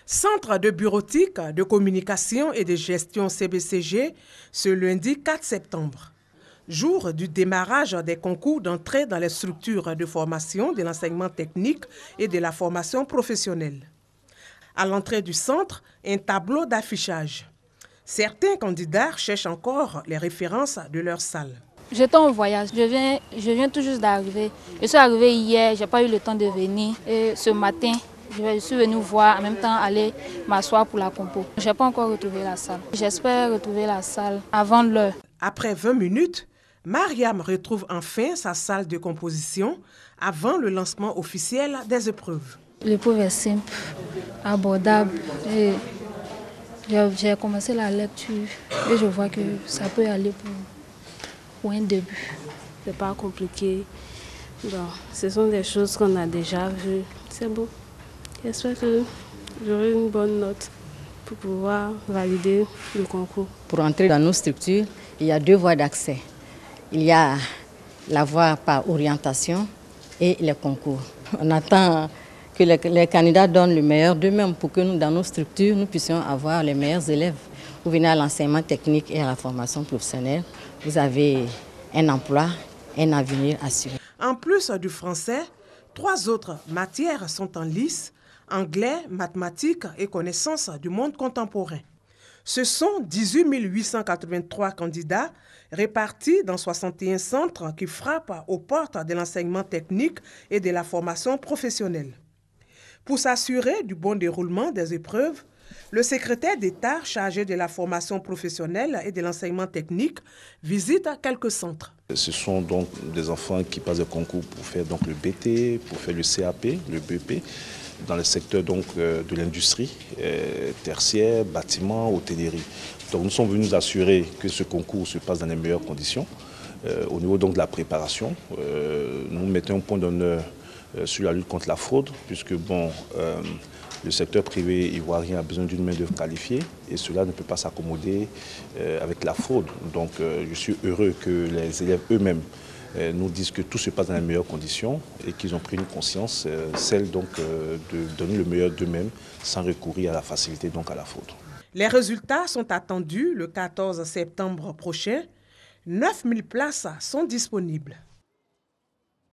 Centre de bureautique, de communication et de gestion CBCG, ce lundi 4 septembre. Jour du démarrage des concours d'entrée dans les structures de formation de l'enseignement technique et de la formation professionnelle. À l'entrée du centre, un tableau d'affichage. Certains candidats cherchent encore les références de leur salle. J'étais en voyage, je viens tout juste d'arriver. Je suis arrivée hier, je n'ai pas eu le temps de venir. Et ce matin, je suis venue voir, en même temps aller m'asseoir pour la compo. Je n'ai pas encore retrouvé la salle. J'espère retrouver la salle avant l'heure. Après 20 minutes, Mariam retrouve enfin sa salle de composition avant le lancement officiel des épreuves. L'épreuve est simple, abordable. J'ai commencé la lecture et je vois que ça peut aller pour un début. C'est pas compliqué. Bon, ce sont des choses qu'on a déjà vues. C'est bon. J'espère que j'aurai une bonne note pour pouvoir valider le concours. Pour entrer dans nos structures, il y a 2 voies d'accès. Il y a la voie par orientation et les concours. On attend que les candidats donnent le meilleur d'eux-mêmes pour que nous, dans nos structures, nous puissions avoir les meilleurs élèves. Vous venez à l'enseignement technique et à la formation professionnelle, vous avez un emploi, un avenir assuré. En plus du français, 3 autres matières sont en lice: anglais, mathématiques et connaissances du monde contemporain. Ce sont 18 883 candidats répartis dans 61 centres qui frappent aux portes de l'enseignement technique et de la formation professionnelle. Pour s'assurer du bon déroulement des épreuves, le secrétaire d'État chargé de la formation professionnelle et de l'enseignement technique visite quelques centres. Ce sont donc des enfants qui passent le concours pour faire donc le BT, pour faire le CAP, le BEP, dans le secteur donc de l'industrie, tertiaire, bâtiment, hôtellerie. Donc nous sommes venus nous assurer que ce concours se passe dans les meilleures conditions. Au niveau donc de la préparation, nous mettons un point d'honneur sur la lutte contre la fraude, puisque le secteur privé ivoirien a besoin d'une main-d'œuvre qualifiée et cela ne peut pas s'accommoder avec la fraude. Donc je suis heureux que les élèves eux-mêmes nous disent que tout se passe dans les meilleures conditions et qu'ils ont pris une conscience, celle donc de donner le meilleur d'eux-mêmes sans recourir à la facilité, donc à la fraude. Les résultats sont attendus le 14 septembre prochain. 9000 places sont disponibles.